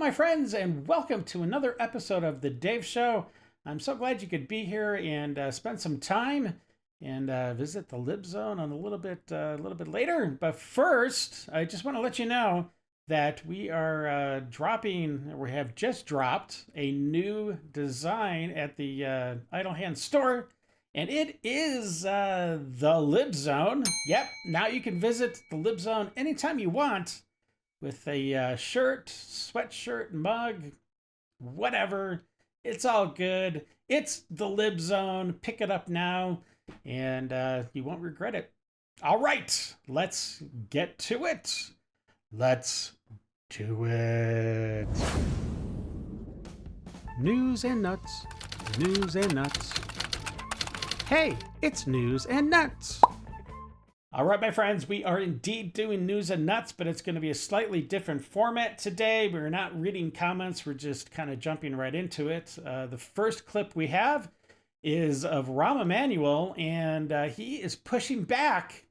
my friends, and welcome to another episode of The Dave Show. I'm so glad you could be here and spend some time and visit the Lib Zone on a little bit later. But first, I just want to let you know that we have just dropped a new design at the Idle Hands store, and it is the Lib Zone. Yep, now you can visit the Lib Zone anytime you want with a shirt, sweatshirt, mug, whatever. It's all good. It's the Lib Zone. Pick it up now, and you won't regret it. All right, let's get to it. Let's do it. News and nuts. News and nuts. Hey, it's news and nuts. All right, my friends, we are indeed doing news and nuts, but it's going to be a slightly different format today. We're not reading comments. We're just kind of jumping right into it. The first clip we have is of Rahm Emanuel, and he is pushing back.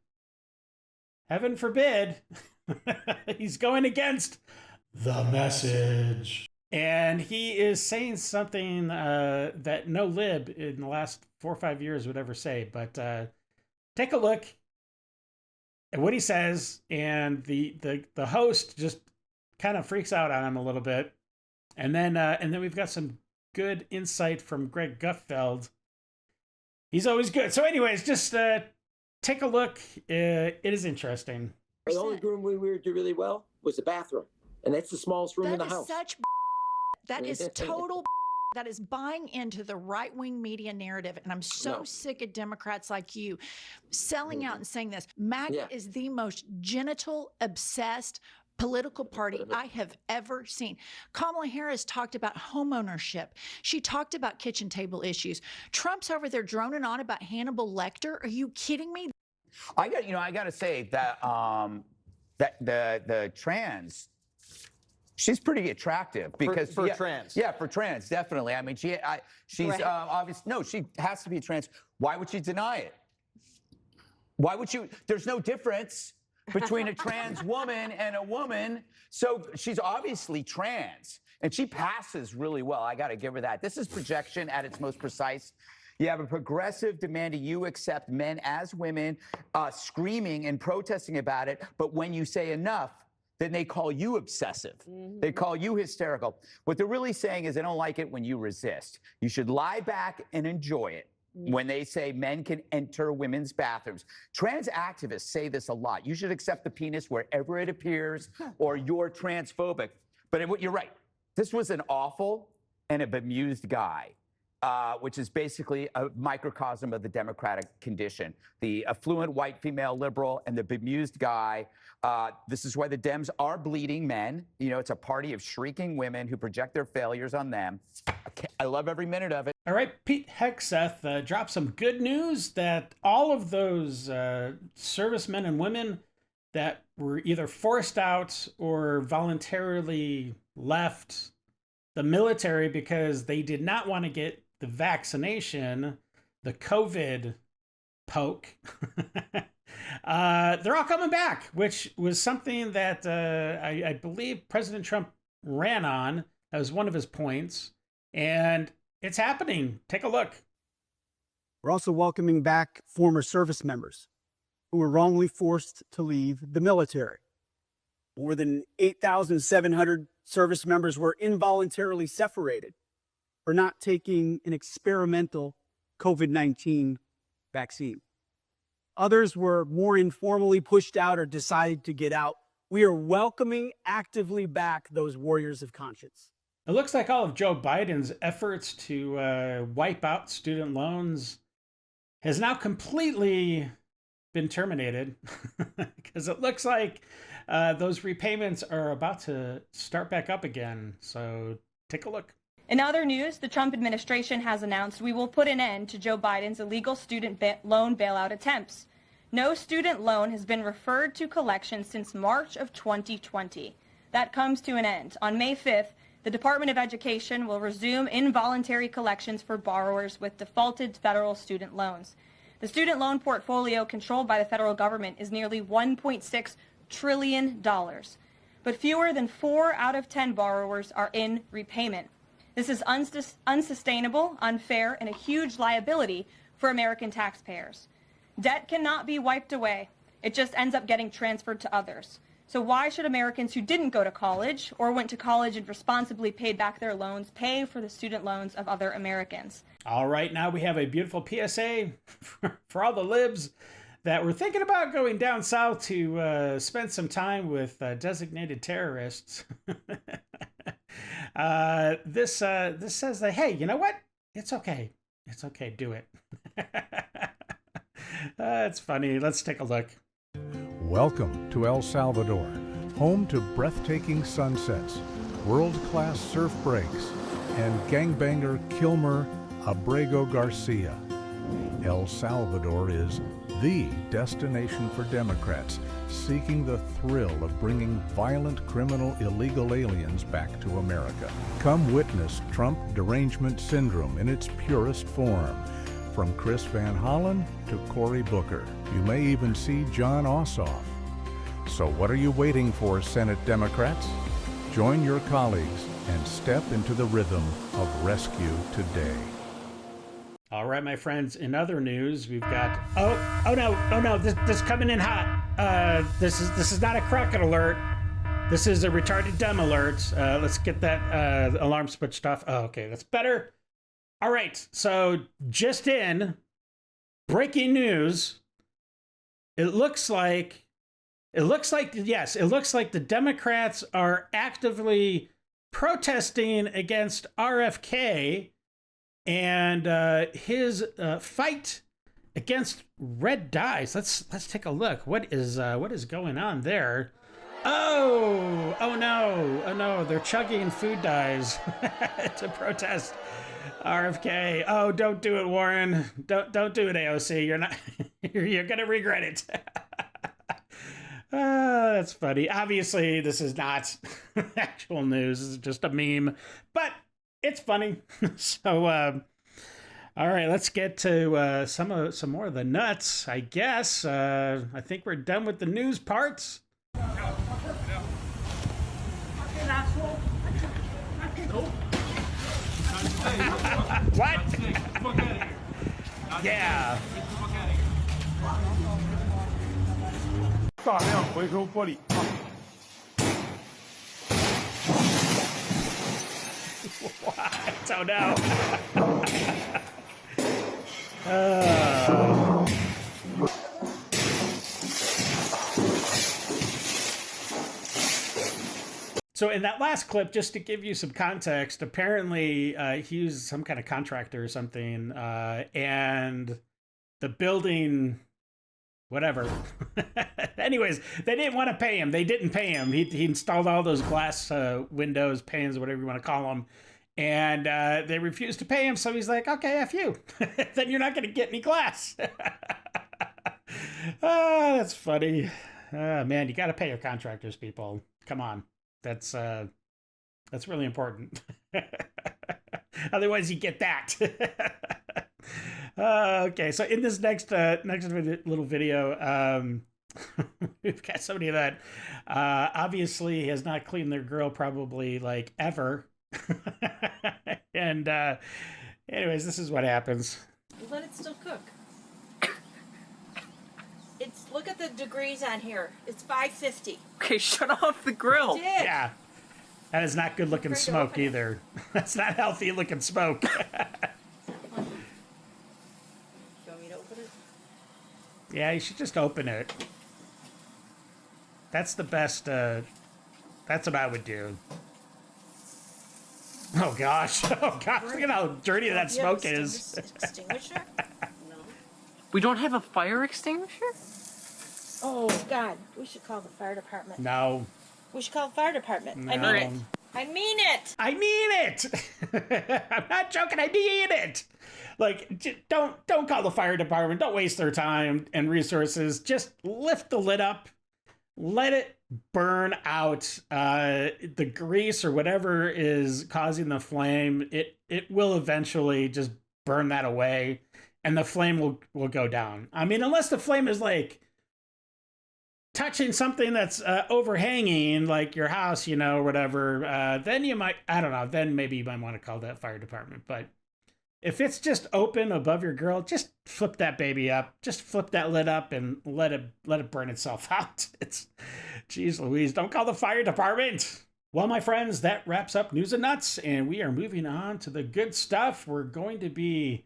Heaven forbid. He's going against the message. And he is saying something that no lib in the last 4 or 5 years would ever say. But take a look at what he says, and the host just kind of freaks out on him a little bit. And then we've got some good insight from Greg Gutfeld. He's always good. So anyways, just take a look. It is interesting. The only room we did really well was the bathroom, and that's the smallest room in the house. That is total. That is buying into the right-wing media narrative, and I'm so sick of Democrats like you selling out and saying this. MAGA is the most genital-obsessed political party I have ever seen. Kamala Harris talked about homeownership. She talked about kitchen table issues. Trump's over there droning on about Hannibal Lecter. Are you kidding me? I got to say that that the trans. She's pretty attractive because for trans. Yeah, for trans, definitely. I mean, she's right. Obvious. No, she has to be trans. Why would she deny it? Why would you? There's no difference between a trans woman and a woman. So she's obviously trans, and she passes really well. I got to give her that. This is projection at its most precise. You have a progressive demanding you accept men as women, screaming and protesting about it. But when you say enough, then they call you obsessive. Mm-hmm. They call you hysterical. What they're really saying is they don't like it when you resist. You should lie back and enjoy it when they say men can enter women's bathrooms. Trans activists say this a lot. You should accept the penis wherever it appears, or you're transphobic. But you're right. This was an awful and a bemused guy, which is basically a microcosm of the Democratic condition. The affluent white female liberal and the bemused guy. This is why the Dems are bleeding men. You know, it's a party of shrieking women who project their failures on them. I love every minute of it. All right, Pete Hegseth dropped some good news that all of those servicemen and women that were either forced out or voluntarily left the military because they did not want to get the vaccination, the COVID poke, they're all coming back, which was something that I believe President Trump ran on. That was one of his points, and it's happening. Take a look. We're also welcoming back former service members who were wrongly forced to leave the military. More than 8,700 service members were involuntarily separated for not taking an experimental COVID-19 vaccine. Others were more informally pushed out or decided to get out. We are welcoming actively back those warriors of conscience. It looks like all of Joe Biden's efforts to wipe out student loans has now completely been terminated because it looks like those repayments are about to start back up again. So take a look. In other news, the Trump administration has announced we will put an end to Joe Biden's illegal student loan bailout attempts. No student loan has been referred to collection since March of 2020. That comes to an end. On May 5th, the Department of Education will resume involuntary collections for borrowers with defaulted federal student loans. The student loan portfolio controlled by the federal government is nearly $1.6 trillion. but fewer than 4 out of 10 borrowers are in repayment. This is unsustainable, unfair, and a huge liability for American taxpayers. Debt cannot be wiped away. It just ends up getting transferred to others. So why should Americans who didn't go to college or went to college and responsibly paid back their loans pay for the student loans of other Americans? All right, now we have a beautiful PSA for all the libs that were thinking about going down south to spend some time with designated terrorists. This says that, hey, you know what? It's okay. It's okay. Do it. It's funny. Let's take a look. Welcome to El Salvador, home to breathtaking sunsets, world-class surf breaks, and gangbanger Kilmer Abrego Garcia. El Salvador is the destination for Democrats seeking the thrill of bringing violent criminal illegal aliens back to America. Come witness Trump derangement syndrome in its purest form. From Chris Van Hollen to Cory Booker. You may even see John Ossoff. So what are you waiting for, Senate Democrats? Join your colleagues and step into the rhythm of rescue today. All right, my friends, in other news, we've got, oh no, this is coming in hot. This is not a Crockett alert. This is a retarded dumb alert. Let's get that alarm switched off. Oh, okay, that's better. All right, so just in, breaking news, it looks like the Democrats are actively protesting against RFK and his fight against red dyes. Let's take a look. What is going on there? Oh no, they're chugging food dyes to protest RFK. Oh, don't do it, Warren. Don't do it, AOC. You're not. You're gonna regret it. That's funny. Obviously, this is not actual news. This is just a meme, but it's funny. So, all right, let's get to some more of the nuts. I guess. I think we're done with the news parts. What? Yeah. What? Oh no. So in that last clip, just to give you some context, apparently he was some kind of contractor or something, and the building, whatever. Anyways, they didn't want to pay him. They didn't pay him. He installed all those glass windows, panes, whatever you want to call them, and they refused to pay him. So he's like, okay, F you. Then you're not going to get any glass. Oh, that's funny. Man, you got to pay your contractors, people. Come on. That's really important. Otherwise, you get that. Okay, so in this next little video, we've got somebody that obviously has not cleaned their grill probably like ever. And anyways, this is what happens. Let it still cook. Look at the degrees on here. It's 550. Okay, shut off the grill. Yeah. That is not good looking smoke either. That's not healthy looking smoke. You want me to open it? Yeah, you should just open it. That's the best, that's what I would do. Oh gosh. Oh gosh, look at how dirty that smoke is. Extinguisher? No. We don't have a fire extinguisher? Oh, God. We should call the fire department. No. We should call the fire department. No. I mean it. I mean it. I mean it. I'm not joking. I mean it. Like, don't call the fire department. Don't waste their time and resources. Just lift the lid up. Let it burn out the grease or whatever is causing the flame. It will eventually just burn that away, and the flame will go down. I mean, unless the flame is like touching something that's overhanging, like your house, you know, or whatever, then you might, I don't know, then maybe you might want to call that fire department. But if it's just open above your grill, just flip that baby up, just flip that lid up and let it burn itself out. It's, geez Louise, don't call the fire department. Well, my friends, that wraps up News and Nuts, and we are moving on to the good stuff. We're going to be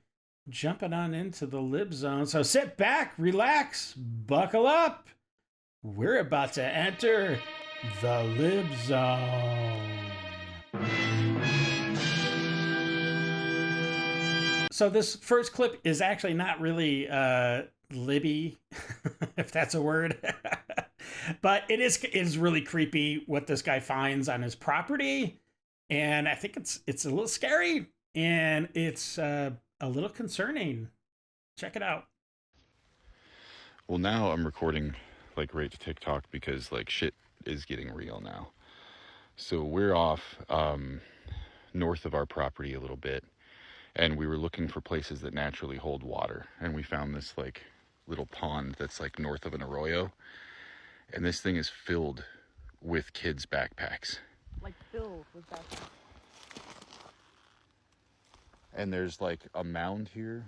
jumping on into the lib zone. So sit back, relax, buckle up. We're about to enter the lib zone. So this first clip is actually not really libby, if that's a word. But it is really creepy what this guy finds on his property. And I think it's a little scary, and it's a little concerning. Check it out. Well, now I'm recording like right to TikTok because like shit is getting real now. So we're off north of our property a little bit, and we were looking for places that naturally hold water, and we found this like little pond that's like north of an arroyo, and this thing is filled with kids' backpacks. Like filled with backpacks. And there's like a mound here,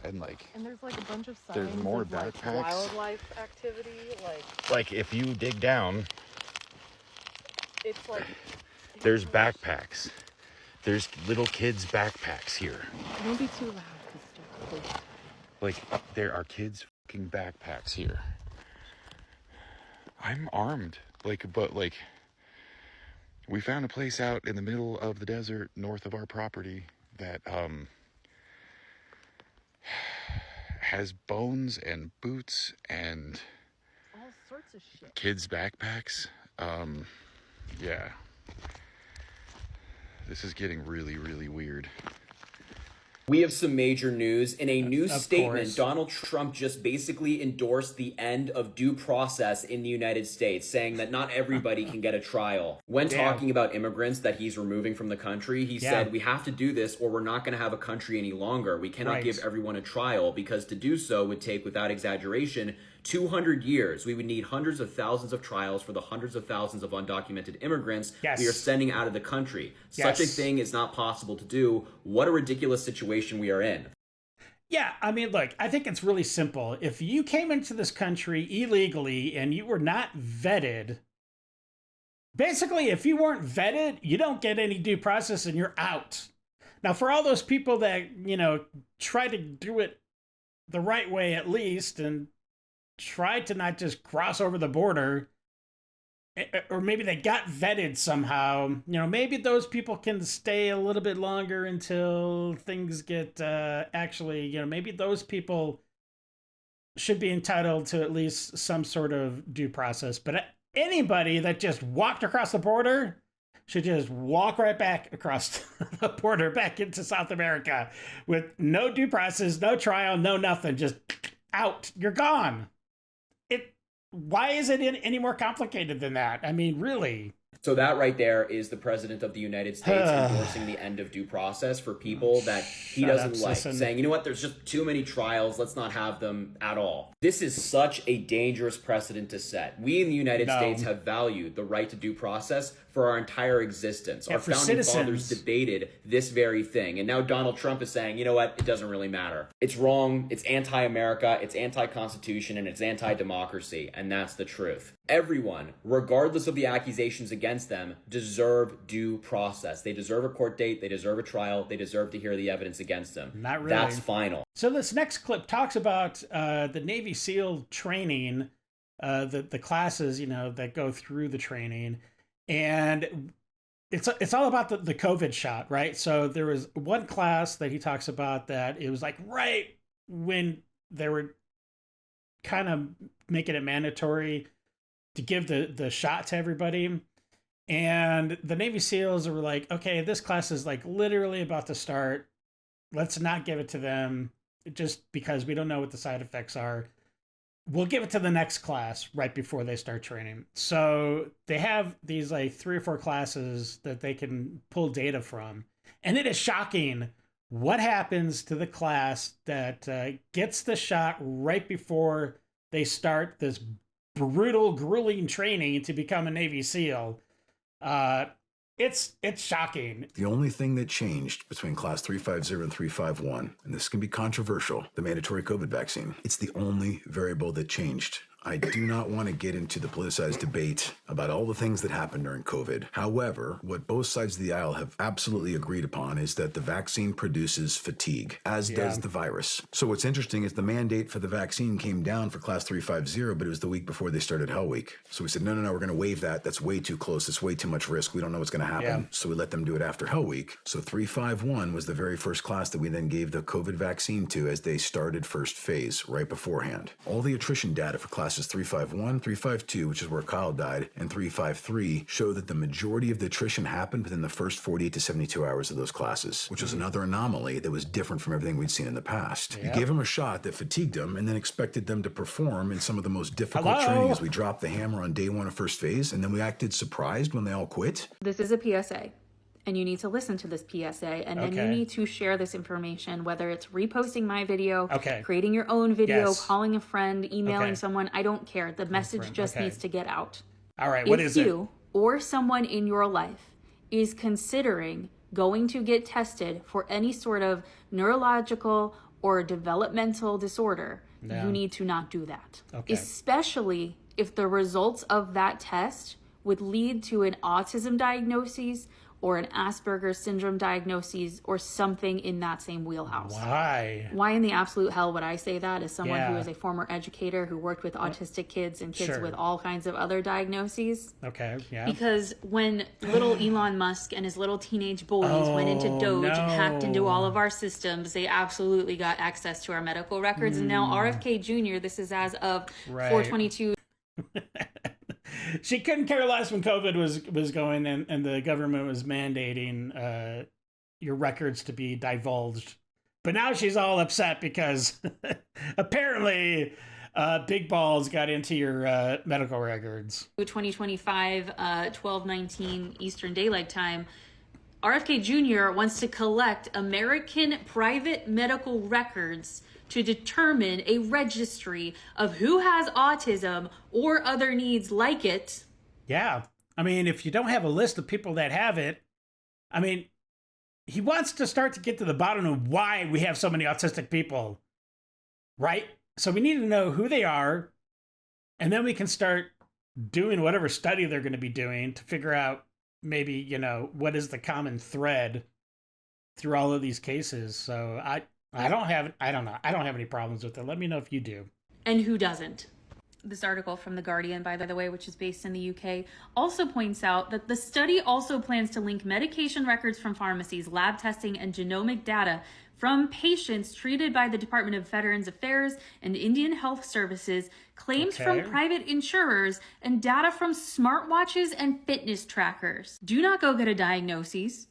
and there's like a bunch of signs there's more of like backpacks. wildlife activity, like if you dig down, it's like there's backpacks. There's little kids' backpacks here. Don't be too loud, please. Like there are kids' fucking backpacks here. I'm armed, but we found a place out in the middle of the desert north of our property that has bones and boots and all sorts of shit. Kids' backpacks. Yeah. This is getting really, really weird. We have some major news. In a new statement, course. Donald Trump just basically endorsed the end of due process in the United States, saying that not everybody can get a trial. When talking about immigrants that he's removing from the country, he said, we have to do this or we're not going to have a country any longer. We cannot give everyone a trial because to do so would take, without exaggeration, 200 years. We would need hundreds of thousands of trials for the hundreds of thousands of undocumented immigrants we are sending out of the country. Such a thing is not possible to do. What a ridiculous situation we are in. Yeah, I mean, look, I think it's really simple. If you came into this country illegally and you were not vetted, basically, if you weren't vetted, you don't get any due process and you're out. Now, for all those people that, you know, try to do it the right way at least and try to not just cross over the border, or maybe they got vetted somehow, you know, maybe those people can stay a little bit longer until things get actually, you know, maybe those people should be entitled to at least some sort of due process. But anybody that just walked across the border should just walk right back across the border back into South America with no due process, no trial, no nothing, just out. You're gone. Why is it any more complicated than that? I mean, really. So that right there is the president of the United States endorsing the end of due process for people that he doesn't like, saying, you know what, there's just too many trials, let's not have them at all. This is such a dangerous precedent to set. We in the United States have valued the right to due process for our entire existence. Our founding fathers debated this very thing. And now Donald Trump is saying, you know what, it doesn't really matter. It's wrong, it's anti-America, it's anti-Constitution, and it's anti-democracy. And that's the truth. Everyone, regardless of the accusations against them, deserve due process. They deserve a court date, they deserve a trial, they deserve to hear the evidence against them. Not really. That's final. So this next clip talks about the Navy SEAL training, the classes, you know, that go through the training. And it's all about the COVID shot, right? So there was one class that he talks about that it was like right when they were kind of making it mandatory to give the shot to everybody. And the Navy SEALs were like, okay, this class is like literally about to start. Let's not give it to them just because we don't know what the side effects are. We'll give it to the next class right before they start training. So they have these like 3 or 4 classes that they can pull data from. And it is shocking what happens to the class that gets the shot right before they start this brutal, grueling training to become a Navy SEAL. It's shocking. The only thing that changed between Class 350 and 351, and this can be controversial, the mandatory COVID vaccine, it's the only variable that changed. I do not want to get into the politicized debate about all the things that happened during COVID. However, what both sides of the aisle have absolutely agreed upon is that the vaccine produces fatigue, as does the virus. So what's interesting is the mandate for the vaccine came down for Class 350, but it was the week before they started Hell Week. So we said, no, we're going to waive that. That's way too close. It's way too much risk. We don't know what's going to happen. So we let them do it after Hell Week. So 351 was the very first class that we then gave the COVID vaccine to as they started first phase right beforehand. All the attrition data for Class 351, 352, which is where Kyle died, and 353 show that the majority of the attrition happened within the first 48 to 72 hours of those classes, which is another anomaly that was different from everything we'd seen in the past. You gave them a shot that fatigued them and then expected them to perform in some of the most difficult training as we dropped the hammer on day one of first phase, and then we acted surprised when they all quit. This is a PSA. And you need to listen to this PSA, and then you need to share this information, whether it's reposting my video, creating your own video, calling a friend, emailing someone. I don't care. The message just needs to get out. All right, what is it? If you or someone in your life is considering going to get tested for any sort of neurological or developmental disorder, you need to not do that. Especially if the results of that test would lead to an autism diagnosis or an Asperger's syndrome diagnosis or something in that same wheelhouse. Why? Why in the absolute hell would I say that as someone who is a former educator who worked with autistic kids and kids with all kinds of other diagnoses? Because when little Elon Musk and his little teenage boys went into Doge and hacked into all of our systems, they absolutely got access to our medical records. And now RFK Jr., this is as of 4/22. She couldn't care less when COVID was going and the government was mandating your records to be divulged. But now she's all upset because apparently Big Balls got into your medical records. 2025, 12:19 Eastern Daylight Time. RFK Jr. wants to collect American private medical records to determine a registry of who has autism or other needs like it. Yeah. I mean, if you don't have a list of people that have it, I mean, he wants to start to get to the bottom of why we have so many autistic people, right? So we need to know who they are, and then we can start doing whatever study they're going to be doing to figure out maybe, you know, what is the common thread through all of these cases. So I don't have any problems with it. Let me know if you do. And who doesn't? This article from The Guardian, by the way, which is based in the UK, also points out that the study also plans to link medication records from pharmacies, lab testing, and genomic data from patients treated by the Department of Veterans Affairs and Indian Health Services, claims from private insurers, and data from smartwatches and fitness trackers. Do not go get a diagnosis.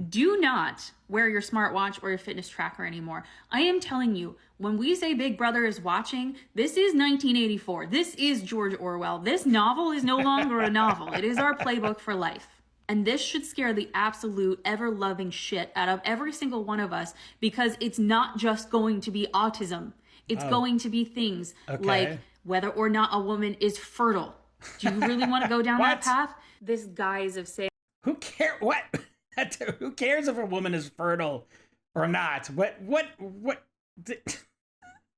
Do not wear your smartwatch or your fitness tracker anymore. I am telling you, when we say Big Brother is watching, this is 1984. This is George Orwell. This novel is no longer a novel. It is our playbook for life. And this should scare the absolute ever-loving shit out of every single one of us, because it's not just going to be autism. It's going to be things like whether or not a woman is fertile. Do you really want to go down that path? This guise of saying... Who cares? What? Who cares if a woman is fertile or not? What?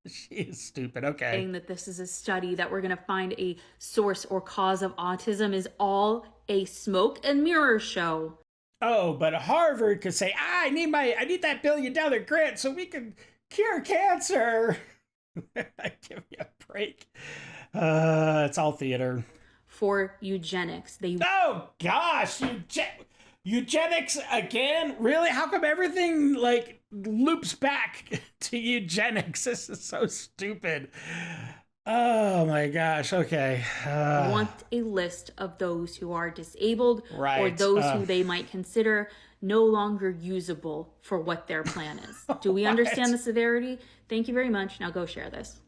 She is stupid. Okay. Saying that this is a study that we're going to find a source or cause of autism is all a smoke and mirror show. Oh, but Harvard could say, I need that $1 billion grant so we can cure cancer. Give me a break. It's all theater. For eugenics. Oh gosh, eugenics again? Really? How come everything like loops back to eugenics? This is so stupid. Oh my gosh. Okay. Want a list of those who are disabled or those who they might consider no longer usable for what their plan is. Do we understand the severity? Thank you very much. Now go share this.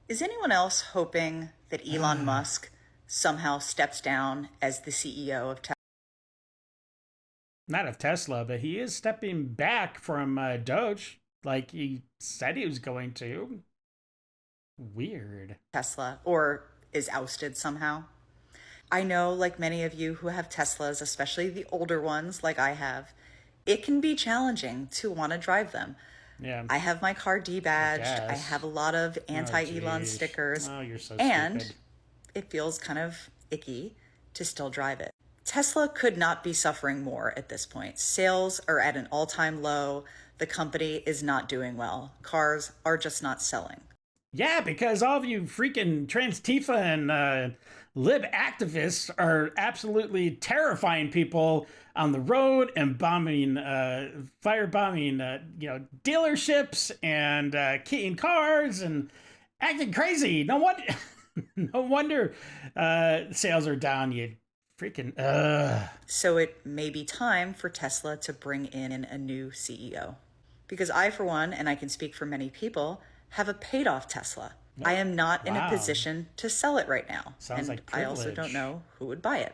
Is anyone else hoping that Elon Musk somehow steps down as the CEO of Tesla? Not of Tesla, but he is stepping back from Doge, like he said he was going to. Weird. Tesla, or is ousted somehow. I know, like many of you who have Teslas, especially the older ones like I have, it can be challenging to want to drive them. Yeah. I have my car debadged. I have a lot of anti-Elon stickers. Oh, you're so and stupid. it feels kind of icky to still drive it. Tesla could not be suffering more at this point. Sales are at an all-time low. The company is not doing well. Cars are just not selling. Yeah, because all of you freaking trans Tifa and lib activists are absolutely terrifying people on the road and bombing, firebombing, dealerships and keying cars and acting crazy. No wonder sales are down. You freaking. So it may be time for Tesla to bring in a new CEO. Because I, for one, and I can speak for many people, have a paid-off Tesla. I am not in a position to sell it right now. Sounds like I also privilege. don't know who would buy it.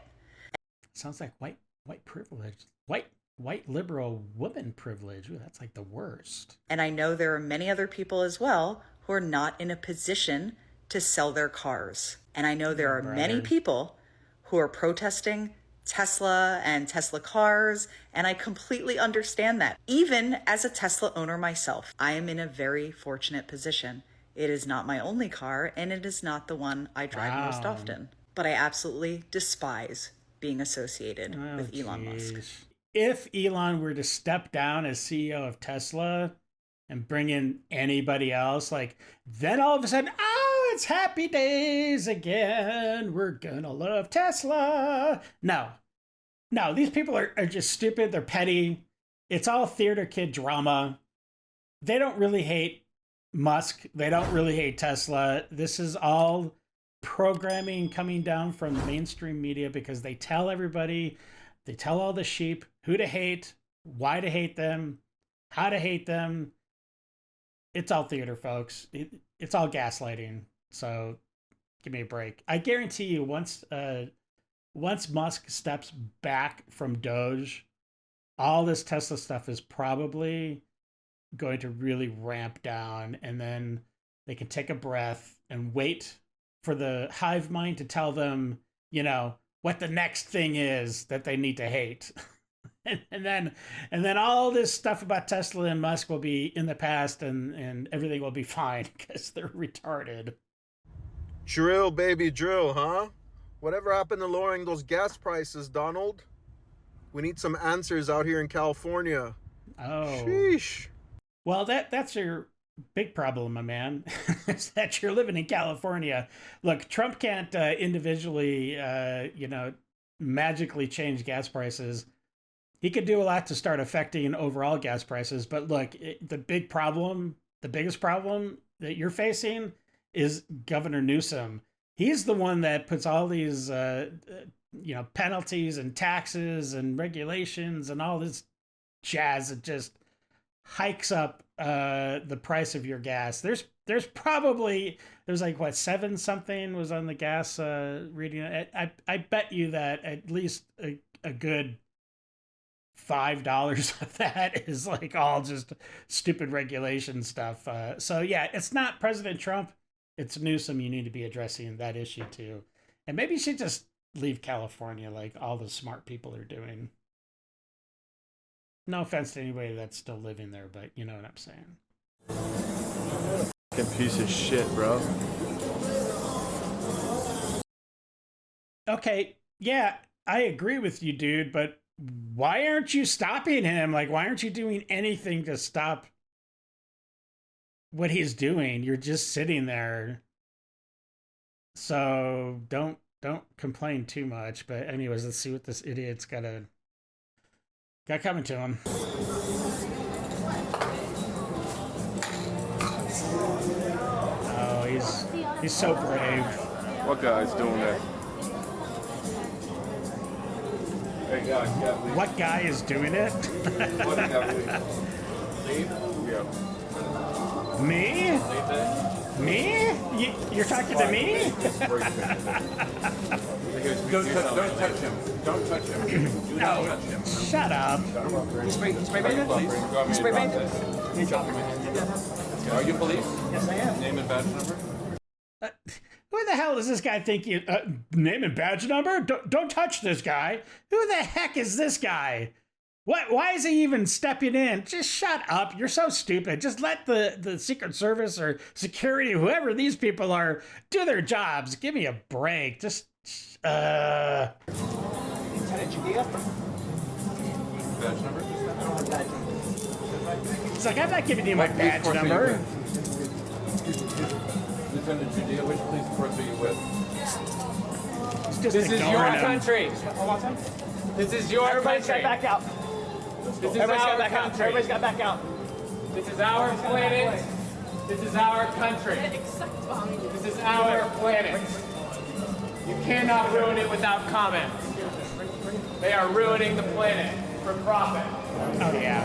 Sounds like white privilege. White liberal woman privilege. Ooh, that's like the worst. And I know there are many other people as well who are not in a position to sell their cars. And I know there are many people who are protesting Tesla and Tesla cars, and I completely understand that. Even as a Tesla owner myself, I am in a very fortunate position. It is not my only car, and it is not the one I drive most often. But I absolutely despise being associated with Elon Musk. If Elon were to step down as CEO of Tesla and bring in anybody else, then all of a sudden, it's happy days again. We're gonna love Tesla. No, these people are just stupid. They're petty. It's all theater kid drama. They don't really hate Musk. They don't really hate Tesla. This is all programming coming down from the mainstream media because they tell everybody, they tell all the sheep who to hate, why to hate them, how to hate them. It's all theater, folks. It's all gaslighting. So give me a break. I guarantee you once Musk steps back from Doge, all this Tesla stuff is probably going to really ramp down, and then they can take a breath and wait for the hive mind to tell them, what the next thing is that they need to hate. and then all this stuff about Tesla and Musk will be in the past, and everything will be fine because they're retarded. Drill, baby, drill, huh? Whatever happened to lowering those gas prices, Donald? We need some answers out here in California. Oh. Sheesh. Well, that's your big problem, my man, is that you're living in California. Look, Trump can't individually, magically change gas prices. He could do a lot to start affecting overall gas prices. But look, the biggest problem that you're facing is Governor Newsom. He's the one that puts all these, penalties and taxes and regulations and all this jazz that just hikes up the price of your gas. There's like 7 something was on the gas reading. I bet you that at least a good $5 of that is like all just stupid regulation stuff. So yeah, it's not President Trump. It's Newsom. You need to be addressing that issue too. And maybe you should just leave California like all the smart people are doing. No offense to anybody that's still living there, but you know what I'm saying. Fucking piece of shit, bro. Okay, yeah, I agree with you, dude, but why aren't you stopping him? Like, why aren't you doing anything to stop what he's doing? You're just sitting there. So don't complain too much. But anyways, let's see what this idiot's got coming to him. Oh, he's so brave. What guy's doing that? Hey guys, what guy is doing it? Me? Me? You're talking to me? Don't touch him. Don't touch him. Do not touch him. Shut up. Spray painted, please. Spray painted. Are you police? Yes, I am. Name and badge number? Who the hell does this guy think you name and badge number? Don't touch this guy. Who the heck is this guy? What? Why is he even stepping in? Just shut up. You're so stupid. Just let the Secret Service or security, whoever these people are, do their jobs. Give me a break. Just, Lieutenant Judea? Badge number? It's like, I'm not giving you my badge number. Lieutenant Judea, which police force are you with? This is your country. This is your Everybody's country. Got back out. This is our country. Everybody's got back out. This is our planet. This is our country. This is our planet. You cannot ruin it without comment. They are ruining the planet for profit. Oh, yeah.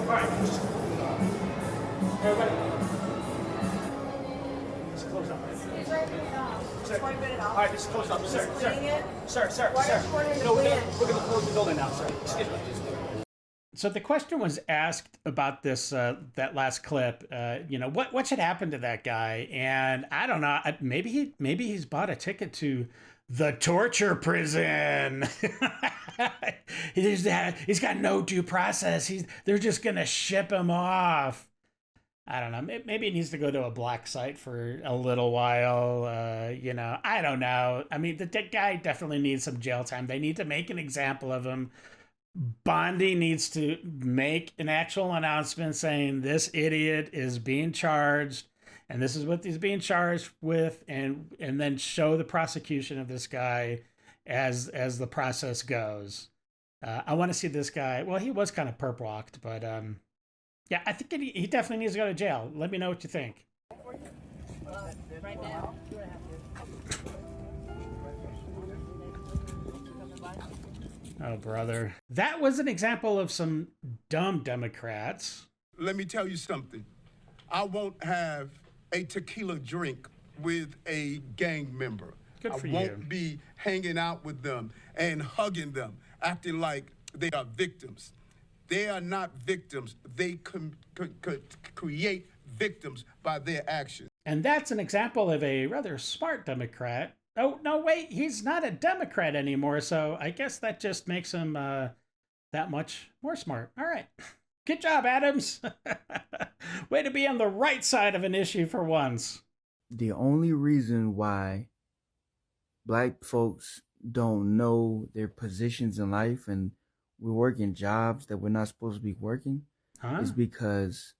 All right. Everybody. Just close up. Sir. All right, just close up. Sir. Sir. Why don't you want him to No, we're win? going to close the building now, sir. Excuse me. So the question was asked about this that last clip. What should happen to that guy? And I don't know. Maybe he's bought a ticket to the torture prison. He's got no due process. They're just gonna ship him off. I don't know. Maybe he needs to go to a black site for a little while. I don't know. I mean, the guy definitely needs some jail time. They need to make an example of him. Bondi needs to make an actual announcement saying this idiot is being charged and this is what he's being charged with, and then show the prosecution of this guy as the process goes. I want to see this guy. Well, he was kind of perp-walked, but yeah, I think he definitely needs to go to jail. Let me know what you think. Right now. Oh, brother. That was an example of some dumb Democrats. Let me tell you something. I won't have a tequila drink with a gang member. Good for I won't be hanging out with them and hugging them, acting like they are victims. They are not victims. They create victims by their actions. And that's an example of a rather smart Democrat. Oh, no, wait, he's not a Democrat anymore, so I guess that just makes him that much more smart. All right. Good job, Adams. Way to be on the right side of an issue for once. The only reason why black folks don't know their positions in life and we're working jobs that we're not supposed to be working is because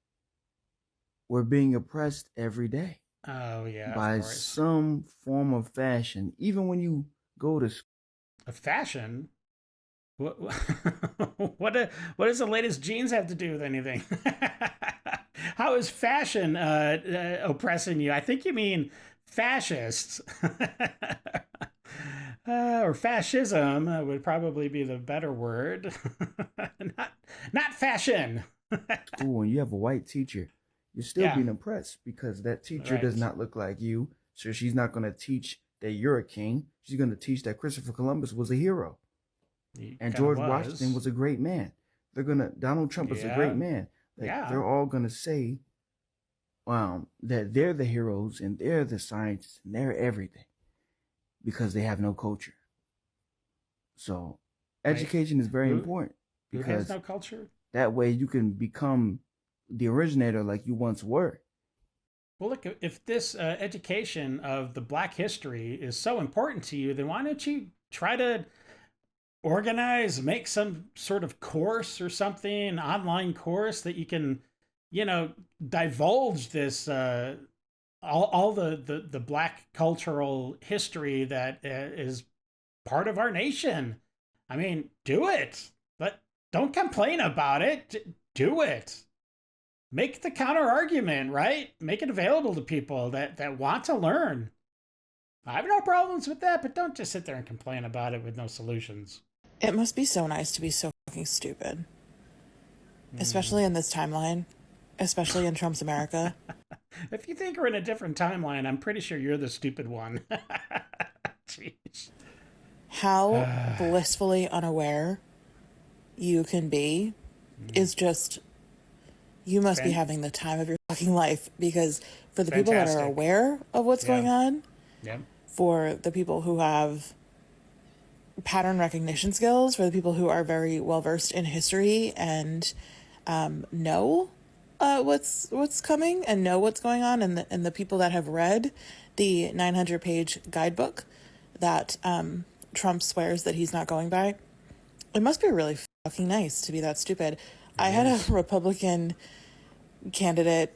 we're being oppressed every day. Oh, yeah. By some form of fashion. Even when you go to school. A fashion? What does the latest jeans have to do with anything? How is fashion oppressing you? I think you mean fascists. Or fascism would probably be the better word. not fashion. School, when you have a white teacher, you're still being oppressed because that teacher does not look like you. So she's not going to teach that you're a king. She's going to teach that Christopher Columbus was a hero. And George Washington was a great man. Donald Trump is a great man. They're all going to say that they're the heroes and they're the scientists and they're everything because they have no culture. So education is very important because who has no culture? That way you can become the originator like you once were. Well, look, if this education of the Black history is so important to you, then why don't you try to make some sort of course or something, an online course that you can, divulge this, all the Black cultural history that is part of our nation. I mean, do it, but don't complain about it. Do it. Make the counter argument, right? Make it available to people that want to learn. I have no problems with that, but don't just sit there and complain about it with no solutions. It must be so nice to be so fucking stupid. Especially in this timeline. Especially in Trump's America. If you think we're in a different timeline, I'm pretty sure you're the stupid one. Jeez. How blissfully unaware you can be is just... You must be having the time of your fucking life, because for the people that are aware of what's going on, for the people who have pattern recognition skills, for the people who are very well versed in history and know what's coming and know what's going on, and the people that have read the 900-page guidebook that Trump swears that he's not going by, it must be really fucking nice to be that stupid. I had a Republican candidate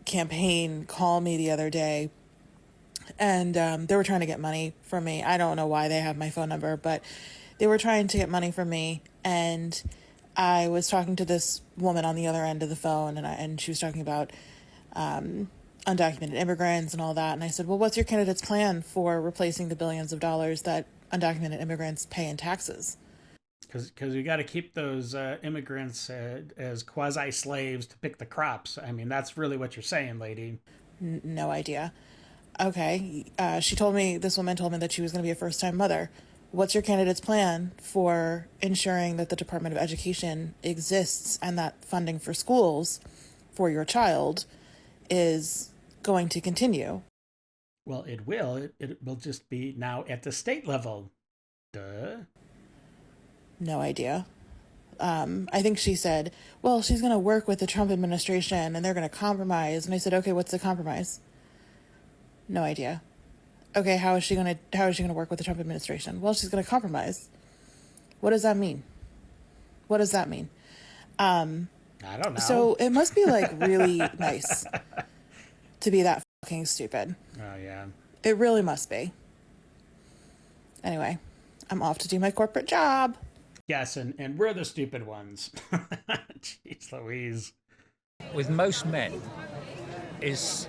campaign call me the other day, and they were trying to get money from me. I don't know why they have my phone number, but they were trying to get money from me, and I was talking to this woman on the other end of the phone, and she was talking about undocumented immigrants and all that, and I said, well, what's your candidate's plan for replacing the billions of dollars that undocumented immigrants pay in taxes? Because we got to keep those immigrants as quasi-slaves to pick the crops. I mean, that's really what you're saying, lady. No idea. Okay. This woman told me that she was going to be a first-time mother. What's your candidate's plan for ensuring that the Department of Education exists and that funding for schools for your child is going to continue? Well, it will. It will just be now at the state level. Duh. No idea. I think she said, well, she's going to work with the Trump administration and they're going to compromise. And I said, okay, what's the compromise? No idea. Okay, how is she going to work with the Trump administration? Well, she's going to compromise. What does that mean? What does that mean? I don't know. So it must be really nice to be that fucking stupid. Oh, yeah. It really must be. Anyway, I'm off to do my corporate job. Yes, and we're the stupid ones. Jeez Louise. With most men is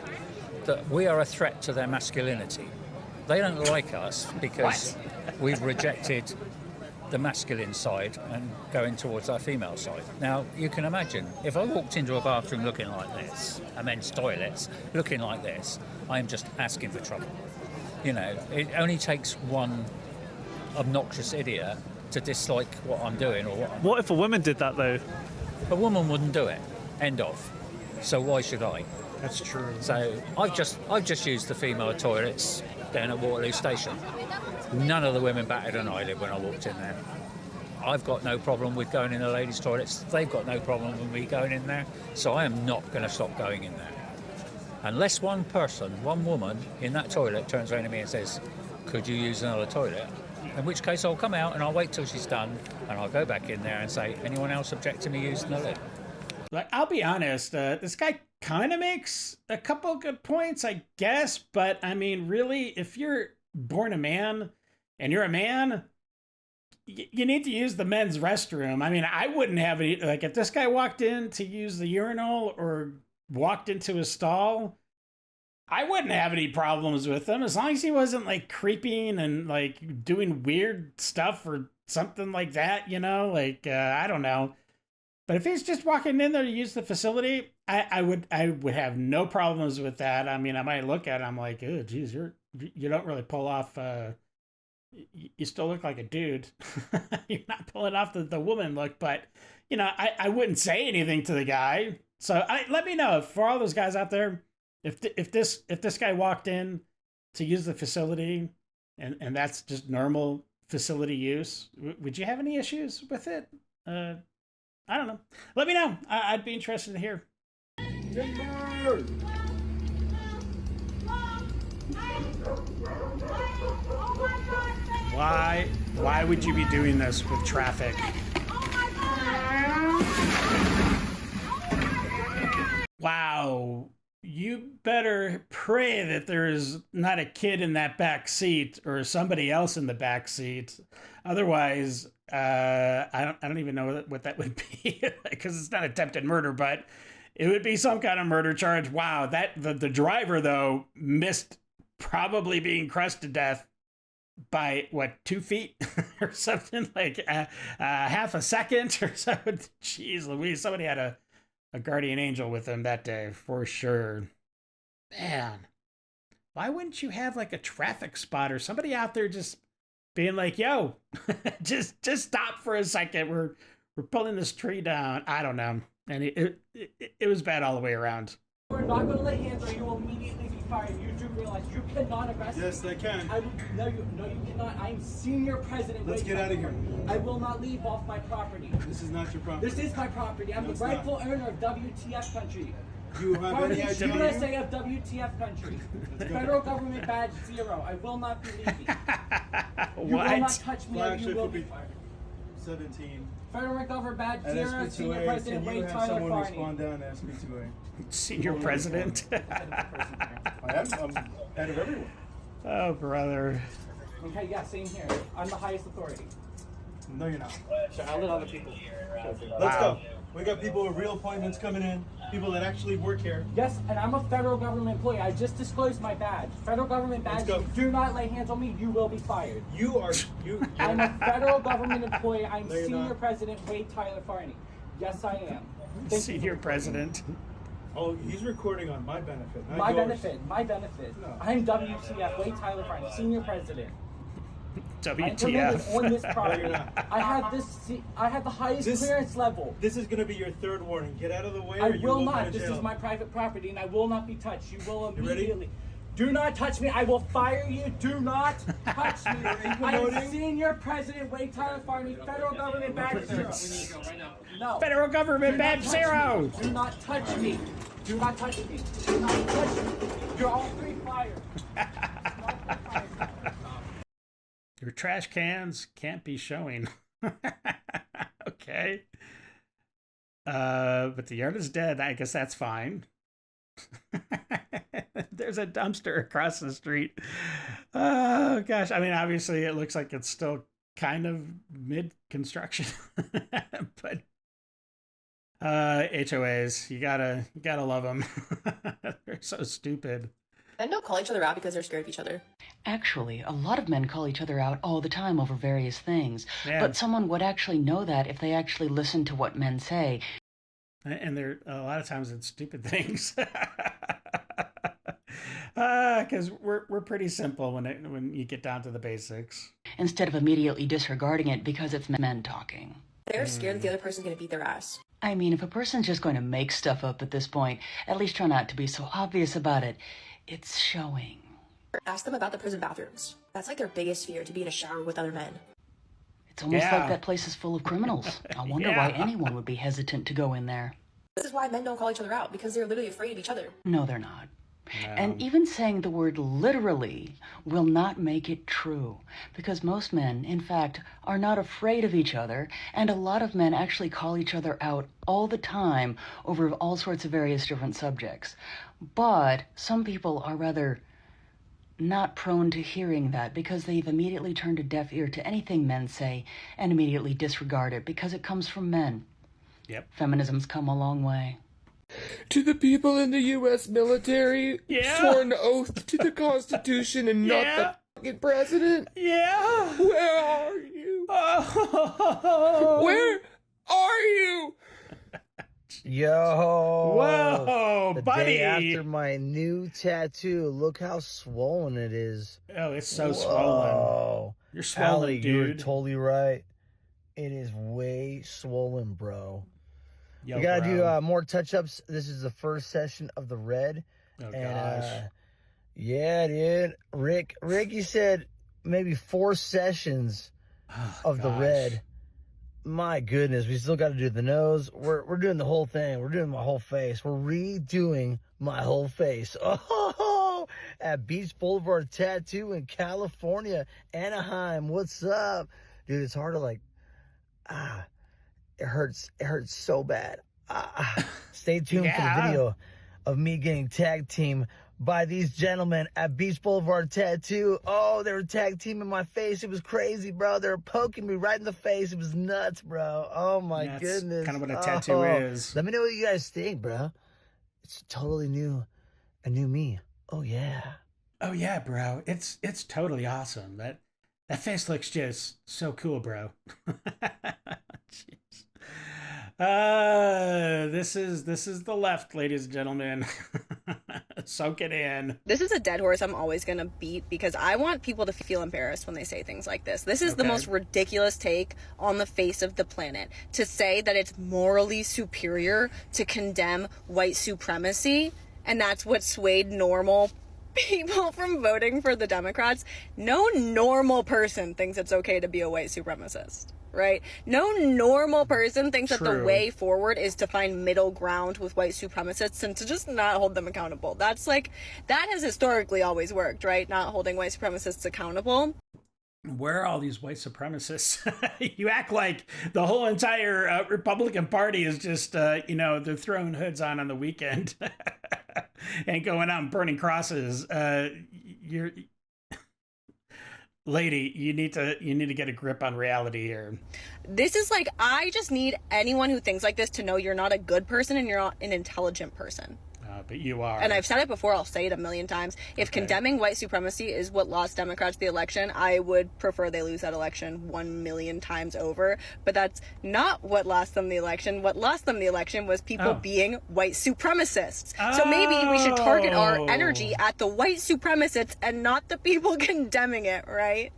that we are a threat to their masculinity. They don't like us because we've rejected the masculine side and going towards our female side. Now, you can imagine, if I walked into a bathroom looking like this, a men's toilets looking like this, I'm just asking for trouble. You know, it only takes one obnoxious idiot to dislike what I'm doing. Or what if a woman did that, though? A woman wouldn't do it. End of. So why should I? That's true. So I've just used the female toilets down at Waterloo Station. None of the women batted an eyelid when I walked in there. I've got no problem with going in the ladies' toilets. They've got no problem with me going in there. So I am not going to stop going in there. Unless one person, one woman in that toilet turns around to me and says, could you use another toilet? In which case I'll come out and I'll wait till she's done and I'll go back in there and say, anyone else object to me using the lid? I'll be honest, this guy kind of makes a couple good points, I guess. But I mean, really, if you're born a man and you're a man, you need to use the men's restroom. I mean, I wouldn't have any, if this guy walked in to use the urinal or walked into a stall, I wouldn't have any problems with him as long as he wasn't creeping and doing weird stuff or something like that, you know, I don't know. But if he's just walking in there to use the facility, I would have no problems with that. I mean, I might look at him like, oh, geez, you don't really pull off. You still look like a dude. You're not pulling off the woman look, but you know, I wouldn't say anything to the guy. So let me know for all those guys out there. If this guy walked in to use the facility and that's just normal facility use, would you have any issues with it? I don't know. Let me know. I'd be interested to hear. Why would you be doing this with traffic? Wow. You better pray that there's not a kid in that back seat or somebody else in the back seat. Otherwise, I don't even know what that would be because it's not attempted murder, but it would be some kind of murder charge. Wow, the driver though missed probably being crushed to death by 2 feet or something, half a second or something. Jeez Louise, somebody had a guardian angel with them that day for sure. Man, why wouldn't you have a traffic spot or somebody out there just being like, yo, just stop for a second. We're pulling this tree down. I don't know. And it was bad all the way around. We're not going to lay hands or you will immediately be fired. You do realize you cannot arrest me. Yes, they can. No, you cannot. I'm senior president. Let's get out of here. I will not leave off my property. This is not your property. This is my property. I'm the rightful owner of WTF country. You have any idea? USA of WTF country. Federal government badge 0. I will not be leaving. You will not touch me or you will be fired. 17. Federal government badge At 0. SB2A, Senior President can you Wade have Tyler someone Farney. respond down to SB2A? Senior president. I'm head of everyone. Oh, brother. Okay, yeah, same here. I'm the highest authority. No, you're not. So I'll let other people. Let's go. We got people with real appointments coming in, people that actually work here. Yes, and I'm a federal government employee. I just disclosed my badge. Federal government badge. Do not lay hands on me. You will be fired. I'm a federal government employee. I'm Senior President Wade Tyler Farney. Yes, I am. Senior President. Oh, he's recording on my benefit, not my yours. benefit. My benefit. No. I'm WTF Wade Tyler Farney, Senior President. WTF. On this property. I have the highest clearance level. This is going to be your third warning. Get out of the way. I or you will go not. to This jail. is my private property, and I will not be touched. You will You ready? immediately. Do not touch me. I will fire you. Do not touch me. I am Senior President Wade Tyler Farney, Federal Government Badge 0. No. Federal Government Badge 0. Do not touch me. Do not touch me. Do not touch me. You're all three fired. Your trash cans can't be showing. Okay. But the yard is dead. I guess that's fine. There's a dumpster across the street. Oh, gosh. I mean, obviously, it looks like it's still kind of mid-construction. But HOAs, you gotta love them. They're so stupid. Men don't call each other out because they're scared of each other. Actually, a lot of men call each other out all the time over various things. Yeah. But someone would actually know that if they actually listened to what men say. And they're a lot of times it's stupid things. Because we're pretty simple when you get down to the basics. Instead of immediately disregarding it because it's men talking. They're scared that the other person's going to beat their ass. I mean, if a person's just going to make stuff up at this point, at least try not to be so obvious about it. It's showing. Ask them about the prison bathrooms. That's like their biggest fear, to be in a shower with other men. It's almost like that place is full of criminals. I wonder why anyone would be hesitant to go in there. This is why men don't call each other out, because they're literally afraid of each other. No, they're not. And even saying the word literally will not make it true, because most men, in fact, are not afraid of each other, and a lot of men actually call each other out all the time over all sorts of various different subjects. But some people are rather not prone to hearing that because they've immediately turned a deaf ear to anything men say and immediately disregard it because it comes from men. Yep. Feminism's come a long way. To the people in the U.S. military, sworn oath to the Constitution and not the fucking president. Yeah. Where are you? Where are you? Yo. Whoa, the buddy. Day after my new tattoo. Look how swollen it is. Oh, it's so swollen. You're swollen, Allie, dude. you were totally right. It is way swollen, bro. Yo, we gotta bro. do more touch-ups. This is the first session of the red. Oh, gosh. Yeah, dude. Rick, you said maybe 4 sessions of the red. My goodness, we still got to do the nose. We're doing the whole thing. We're doing my whole face. We're redoing my whole face. Oh, at Beach Boulevard Tattoo in California, Anaheim. What's up, dude? It's hard to it hurts. It hurts so bad. Stay tuned for the video of me getting tag team by these gentlemen at Beach Boulevard Tattoo. Oh, they were tag teaming my face. It was crazy, bro. They were poking me right in the face. It was nuts, bro. Oh my goodness. Kind of what a tattoo is. Let me know what you guys think, bro. It's totally new, a new me. Oh yeah. Oh yeah, bro. It's totally awesome. That face looks just so cool, bro. Jeez. This is the left, ladies and gentlemen. Soak it in. This is a dead horse I'm always going to beat because I want people to feel embarrassed when they say things like this. This is the most ridiculous take on the face of the planet. To say that it's morally superior to condemn white supremacy, and that's what swayed normal people from voting for the Democrats. No normal person thinks it's okay to be a white supremacist. Right? No normal person thinks that the way forward is to find middle ground with white supremacists and to just not hold them accountable. That's like, that has historically always worked, right? Not holding white supremacists accountable. Where are all these white supremacists? You act like the whole entire Republican Party is just, they're throwing hoods on the weekend and going out and burning crosses. Lady, you need to get a grip on reality here. This is like, I just need anyone who thinks like this to know you're not a good person and you're not an intelligent person. But you are. And I've said it before, I'll say it a million times. If condemning white supremacy is what lost Democrats the election, I would prefer they lose that election 1 million times over. But that's not what lost them the election. What lost them the election was people being white supremacists. So maybe we should target our energy at the white supremacists and not the people condemning it, right?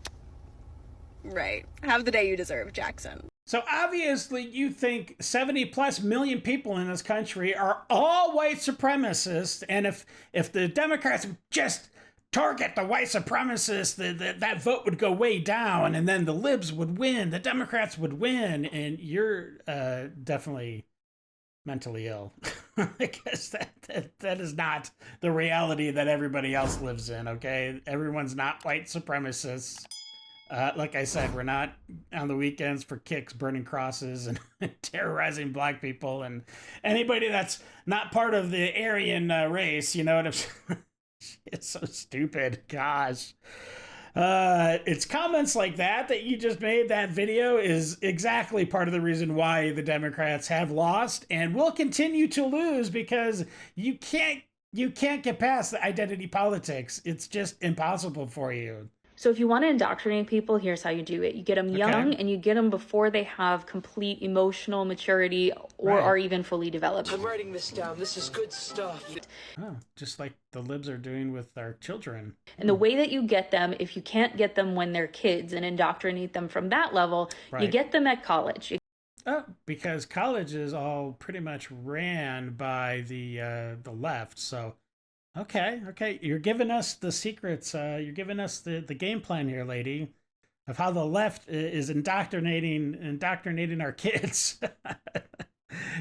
Right. Have the day you deserve, Jackson. So obviously you think 70+ million people in this country are all white supremacists, and if the Democrats would just target the white supremacists, that vote would go way down, and then the libs would win, the Democrats would win, and you're definitely mentally ill. Because that is not the reality that everybody else lives in, okay? Everyone's not white supremacists. Like I said, we're not on the weekends for kicks, burning crosses and terrorizing black people and anybody that's not part of the Aryan race. You know what I'm saying? It's so stupid. Gosh. It's comments like that you just made, that video, is exactly part of the reason why the Democrats have lost and will continue to lose, because you can't get past the identity politics. It's just impossible for you. So if you want to indoctrinate people, here's how you do it. You get them young and you get them before they have complete emotional maturity or are even fully developed. I'm writing this down. This is good stuff. Oh, just like the libs are doing with our children. And the way that you get them, if you can't get them when they're kids and indoctrinate them from that level, you get them at college. Because college is all pretty much ran by the left, so... Okay. You're giving us the secrets. You're giving us the game plan here, lady, of how the left is indoctrinating our kids.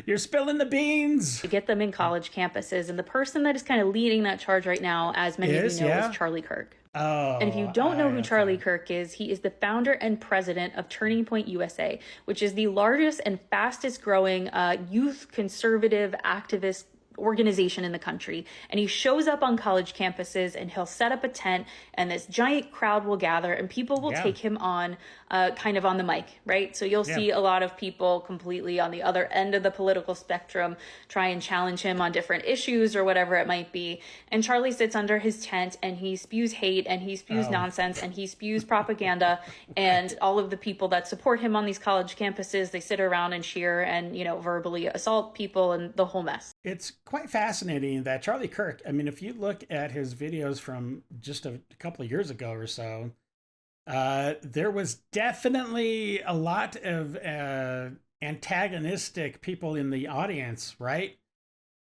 You're spilling the beans. You get them in college campuses, and the person that is kind of leading that charge right now, as many of you know, is Charlie Kirk. Oh. And if you don't know who Charlie Kirk is, he is the founder and president of Turning Point USA, which is the largest and fastest growing youth conservative activist organization in the country. And he shows up on college campuses and he'll set up a tent and this giant crowd will gather and people will take him on kind of on the mic, right? So you'll see a lot of people completely on the other end of the political spectrum try and challenge him on different issues or whatever it might be. And Charlie sits under his tent and he spews hate and he spews nonsense and he spews propaganda. And all of the people that support him on these college campuses, they sit around and cheer and, verbally assault people and the whole mess. It's quite fascinating that Charlie Kirk, I mean, if you look at his videos from just a couple of years ago or so, there was definitely a lot of antagonistic people in the audience, right?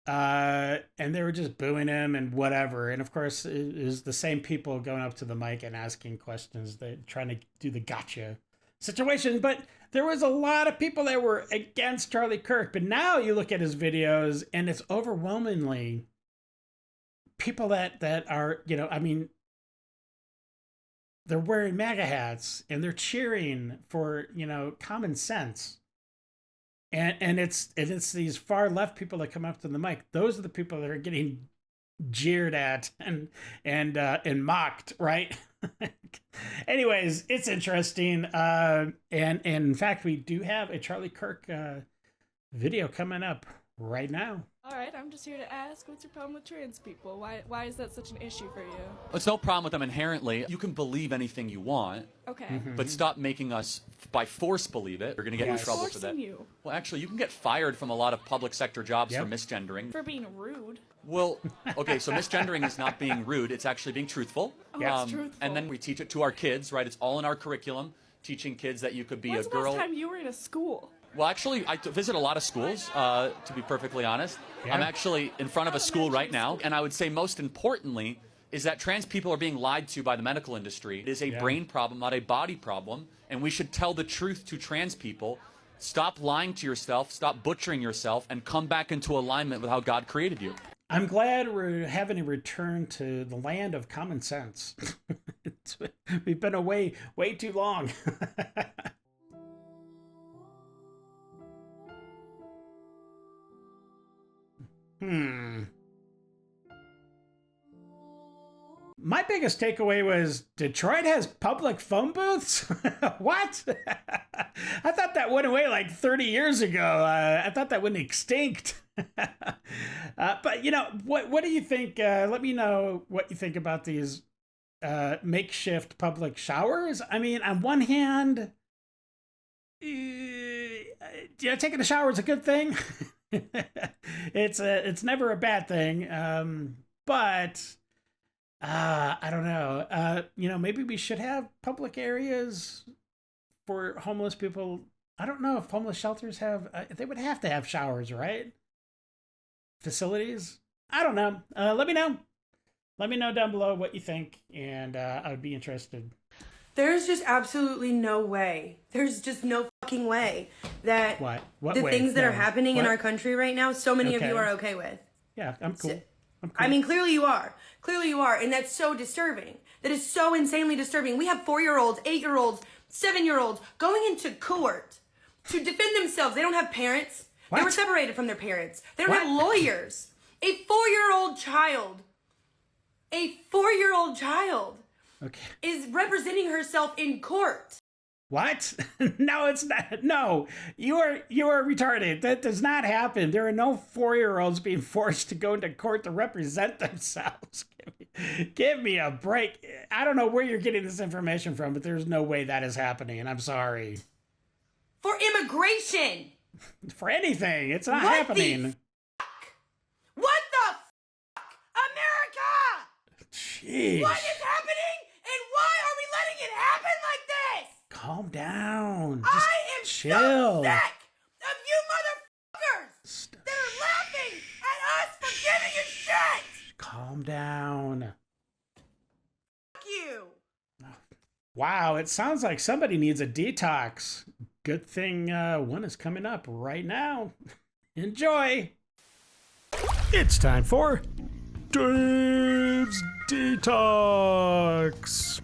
And they were just booing him and whatever. And of course, it is the same people going up to the mic and asking questions, trying to do the gotcha situation. But there was a lot of people that were against Charlie Kirk. But now you look at his videos and it's overwhelmingly people that are, they're wearing MAGA hats and they're cheering for, common sense. And it's these far left people that come up to the mic. Those are the people that are getting jeered at and mocked, right? Anyways, it's interesting. And in fact, we do have a Charlie Kirk video coming up right now. All right, I'm just here to ask, what's your problem with trans people? Why is that such an issue for you? It's no problem with them inherently. You can believe anything you want. Okay. But stop making us, by force, believe it. You're going to get in trouble for that. You? Well, actually, you can get fired from a lot of public sector jobs for misgendering. For being rude. Well, okay, so misgendering is not being rude. It's actually being truthful. Oh, it's truthful. And then we teach it to our kids, right? It's all in our curriculum, teaching kids that you could be When's a girl. the last time you were in a school? Well, actually, I visit a lot of schools, to be perfectly honest. Yeah. I'm actually in front of a school right now, and I would say most importantly is that trans people are being lied to by the medical industry. It is a brain problem, not a body problem, and we should tell the truth to trans people. Stop lying to yourself, stop butchering yourself, and come back into alignment with how God created you. I'm glad we're having a return to the land of common sense. We've been away way too long. My biggest takeaway was Detroit has public phone booths? What? I thought that went away like 30 years ago. I thought that went extinct. But, you know, what do you think? Let me know what you think about these makeshift public showers. I mean, on one hand, taking a shower is a good thing. It's never a bad thing. But I don't know. Maybe we should have public areas for homeless people. I don't know if homeless shelters have. They would have to have showers, right? Facilities. I don't know. Let me know. Let me know down below what you think, and I would be interested. There's just absolutely no way. There's just no fucking way that What the way? things that No. are happening in What? our country right now, so many of Okay. you are okay with. Yeah, I'm cool. I mean, clearly you are. Clearly you are. And that's so disturbing. That is so insanely disturbing. We have 4-year-olds, 8-year-olds, 7-year-olds going into court to defend themselves. They don't have parents. They were separated from their parents. They don't have lawyers. A 4-year-old child. Okay. Is representing herself in court. What? No, it's not. No, you are retarded. That does not happen. There are no 4-year-olds being forced to go into court to represent themselves. Give me a break. I don't know where you're getting this information from, but there's no way that is happening, and I'm sorry. For immigration. For anything. It's not What happening. What the America? Jeez. What is happening? And why are we letting it happen like this? Calm down. I Just am chill. so sick of you motherfuckers that are laughing at us for giving a shit. Calm down. Fuck you. Wow, it sounds like somebody needs a detox. Good thing one is coming up right now. Enjoy. It's time for Dave's Detox.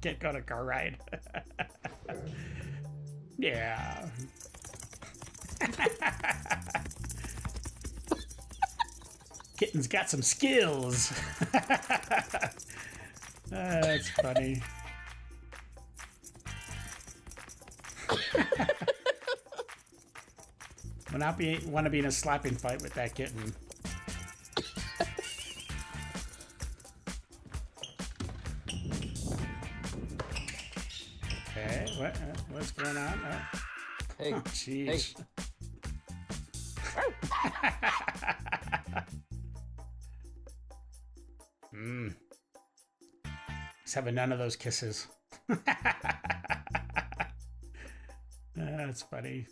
Can't go to car ride. Yeah. Kitten's got some skills. That's funny. Want to be in a slapping fight with that kitten. Okay, what's going on? Hey, oh, jeez. He's having none of those kisses. That's funny.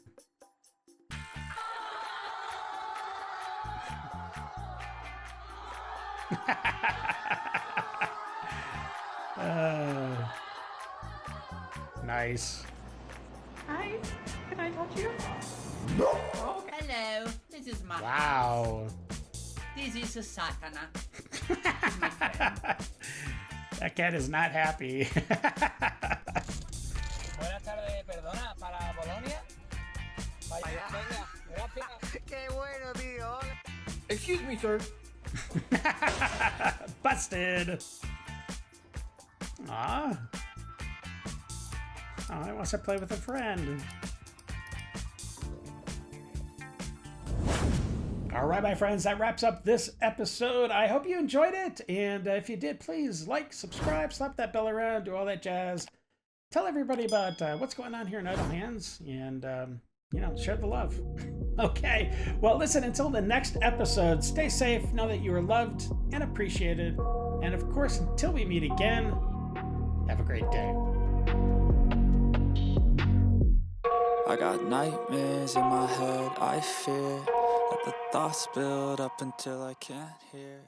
Nice. Hi, can I touch you? Oh, hello, this is my Wow. This is a Satana. That cat is not happy. Buenas tardes, perdona, para Bolonia. Qué bueno, tío. Excuse me, sir. Busted. Aw. Oh, he wants to play with a friend. All right, my friends, that wraps up this episode. I hope you enjoyed it. And if you did, please like, subscribe, slap that bell around, do all that jazz. Tell everybody about what's going on here in Idle Hands, and, share the love. Okay, well, listen, until the next episode, stay safe, know that you are loved and appreciated. And of course, until we meet again, have a great day. I got nightmares in my head, I fear that the thoughts build up until I can't hear.